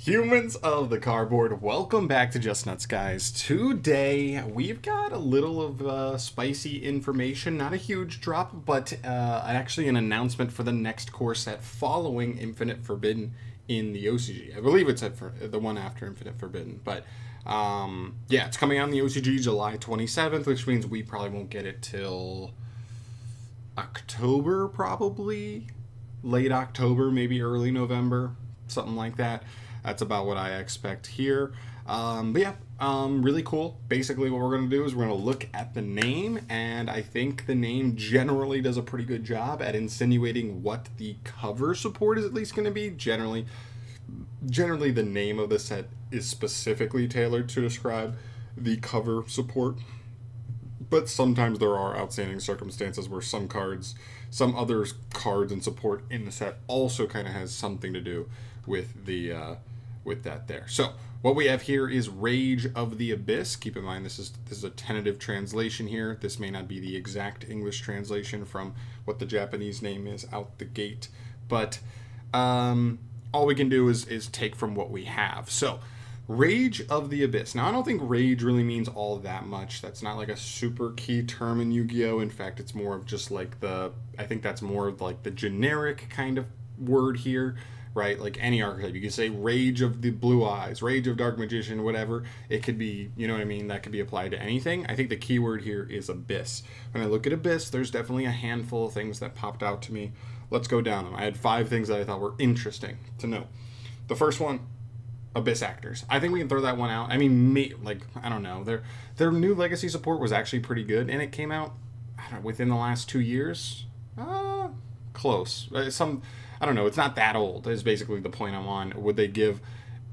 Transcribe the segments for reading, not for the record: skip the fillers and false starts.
Humans of the cardboard, welcome back to Just Nuts, guys. Today we've got a little of spicy information, not a huge drop, but actually an announcement for the next core set following Infinite Forbidden in the OCG. I believe it's for the one after Infinite Forbidden, but yeah, it's coming out in the OCG July 27th, which means we probably won't get it till October, probably late October, maybe early November, something like that. That's about what I expect here. But yeah, really cool. Basically, what we're going to do is we're going to look at the name, and I think the name generally does a pretty good job at insinuating what the cover support is at least going to be. Generally, the name of the set is specifically tailored to describe the cover support. But sometimes there are outstanding circumstances where some other cards and support in the set also kind of has something to do with with that there. So what we have here is Rage of the Abyss. Keep in mind this is a tentative translation here. This may not be the exact English translation from what the Japanese name is out the gate, but all we can do is take from what we have. So Rage of the Abyss. Now, I don't think rage really means all that much. That's not like a super key term in Yu-Gi-Oh! In fact, it's more of just like I think that's more of like the generic kind of word here, right? Like any archetype. You could say Rage of the Blue Eyes, Rage of Dark Magician, whatever. It could be, you know what I mean? That could be applied to anything. I think the key word here is Abyss. When I look at Abyss, there's definitely a handful of things that popped out to me. Let's go down them. I had 5 things that I thought were interesting to know. The first one, Abyss actors. I think we can throw that one out. I mean, I don't know. Their new legacy support was actually pretty good, and it came out within the last 2 years. Close. I don't know. It's not that old. Is basically the point I'm on. Would they give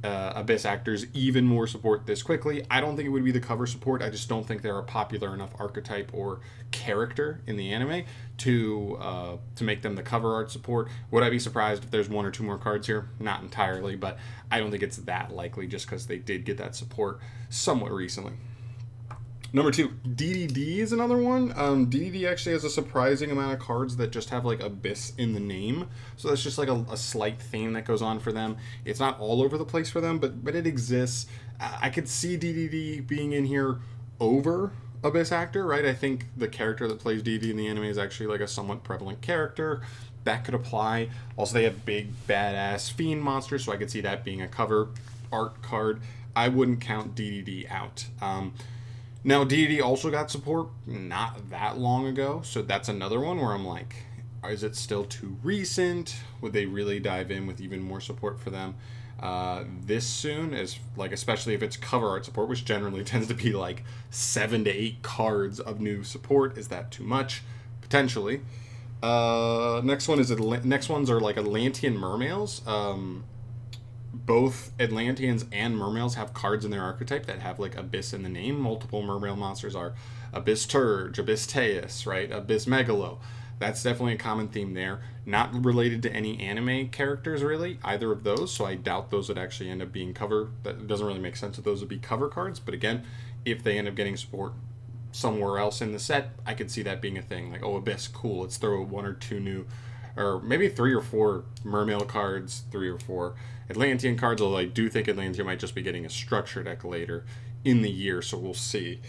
Abyss actors even more support this quickly? I don't think it would be the cover support. I just don't think they're a popular enough archetype or character in the anime to make them the cover art support. Would I be surprised if there's 1 or 2 more cards here? Not entirely, but I don't think it's that likely just because they did get that support somewhat recently. Number 2, DDD is another one. DDD actually has a surprising amount of cards that just have like Abyss in the name. So that's just like a slight theme that goes on for them. It's not all over the place for them, but it exists. I could see DDD being in here over Abyss Actor, right? I think the character that plays DDD in the anime is actually like a somewhat prevalent character. That could apply. Also, they have big, badass fiend monsters, so I could see that being a cover art card. I wouldn't count DDD out. Now, DDD also got support not that long ago, so that's another one where I'm like, is it still too recent? Would they really dive in with even more support for them this soon? Especially if it's cover art support, which generally tends to be like 7 to 8 cards of new support. Is that too much? Potentially. Next ones are like Atlantean Mermales. Both Atlanteans and Mermails have cards in their archetype that have like Abyss in the name. Multiple Mermail monsters are Abyss Turge, Abyss Teus, right? Abyss Megalo. That's definitely a common theme there. Not related to any anime characters really, either of those, so I doubt those would actually end up being cover. That doesn't really make sense that those would be cover cards, but again, if they end up getting support somewhere else in the set, I could see that being a thing. Like, oh, Abyss, cool, let's throw 1 or 2 new, or maybe 3 or 4 Mermail cards, 3 or 4 Atlantean cards, although I do think Atlantean might just be getting a structure deck later in the year, so we'll see.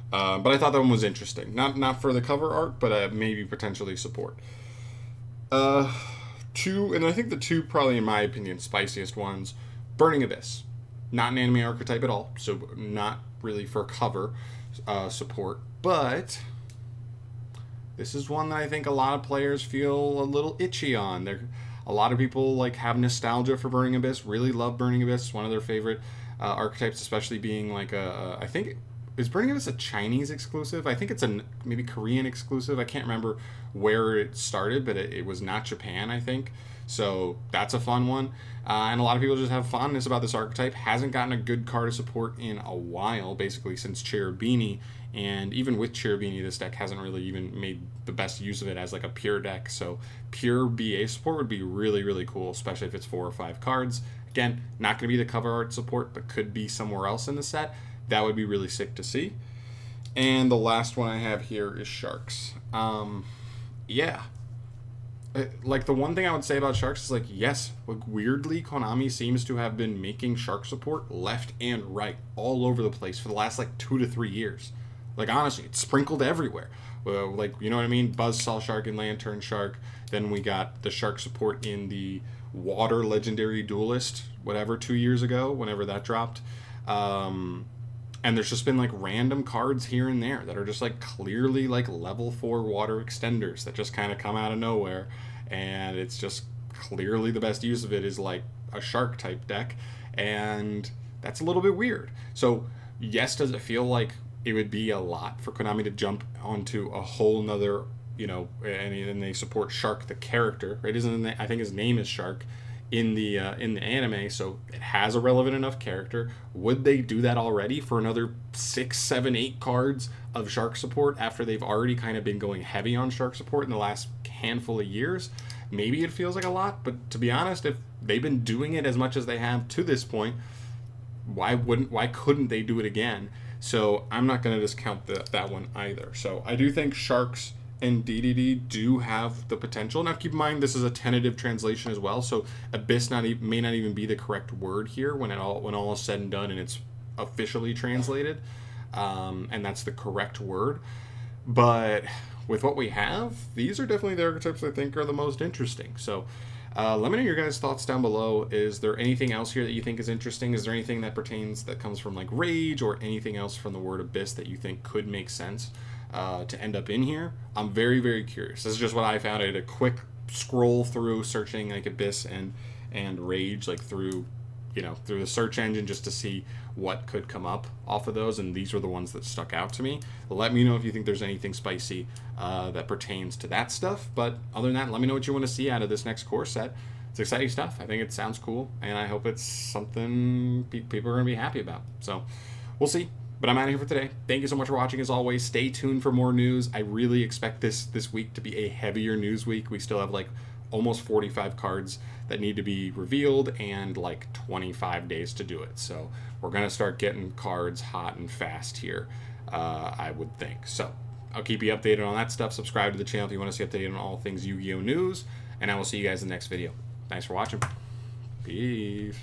But I thought that one was interesting. Not for the cover art, but maybe potentially support. 2, and I think the 2 probably, in my opinion, spiciest ones, Burning Abyss. Not an anime archetype at all, so not really for cover support, but this is one that I think a lot of players feel a little itchy on. A lot of people like have nostalgia for Burning Abyss, really love Burning Abyss. It's one of their favorite archetypes, especially being like I think, is Burning Abyss a Chinese exclusive? I think it's a maybe Korean exclusive. I can't remember where it started, but it was not Japan, I think. So that's a fun one. And a lot of people just have fondness about this archetype. Hasn't gotten a good card of support in a while, basically since Cherubini. And even with Cherubini, this deck hasn't really even made the best use of it as like a pure deck. So pure BA support would be really, really cool, especially if it's 4 or 5 cards. Again, not going to be the cover art support, but could be somewhere else in the set. That would be really sick to see. And the last one I have here is Sharks. Yeah. like the one thing I would say about sharks is like, yes, like weirdly Konami seems to have been making shark support left and right all over the place for the last like 2 to 3 years. Like honestly, it's sprinkled everywhere. Like, you know what I mean? Buzzsaw Shark and Lantern Shark. Then we got the shark support in the Water Legendary Duelist, whatever, 2 years ago, whenever that dropped. And there's just been like random cards here and there that are just like clearly like level 4 water extenders that just kind of come out of nowhere. And it's just clearly the best use of it is like a shark type deck. And that's a little bit weird. So, yes, does it feel like it would be a lot for Konami to jump onto a whole nother, and they support Shark the character, right? Isn't I think his name is Shark in the anime, so it has a relevant enough character. Would they do that already for another 6, 7, 8 cards of Shark support after they've already kind of been going heavy on Shark support in the last handful of years? Maybe it feels like a lot, but to be honest, if they've been doing it as much as they have to this point, why couldn't they do it again? So I'm not going to discount that one either. So I do think Sharks and DDD do have the potential. Now keep in mind this is a tentative translation as well, so Abyss may not even be the correct word here when all is said and done and it's officially translated, and that's the correct word. But with what we have, these are definitely the archetypes I think are the most interesting. So let me know your guys' thoughts down below. Is there anything else here that you think is interesting? Is there anything that comes from like Rage or anything else from the word Abyss that you think could make sense to end up in here? I'm very, very curious. This is just what I found. I did a quick scroll through searching like Abyss and Rage, like through the search engine, just to see what could come up off of those, and these were the ones that stuck out to me. Let me know if you think there's anything spicy that pertains to that stuff. But other than that, let me know what you want to see out of this next core set. It's exciting stuff. I think it sounds cool, and I hope it's something people are going to be happy about. So we'll see. But I'm out of here for today. Thank you so much for watching. As always, stay tuned for more news. I really expect this week to be a heavier news week. We still have like almost 45 cards that need to be revealed and like 25 days to do it. So we're going to start getting cards hot and fast here, I would think. So I'll keep you updated on that stuff. Subscribe to the channel if you want to see updated on all things Yu-Gi-Oh! News. And I will see you guys in the next video. Thanks for watching. Peace.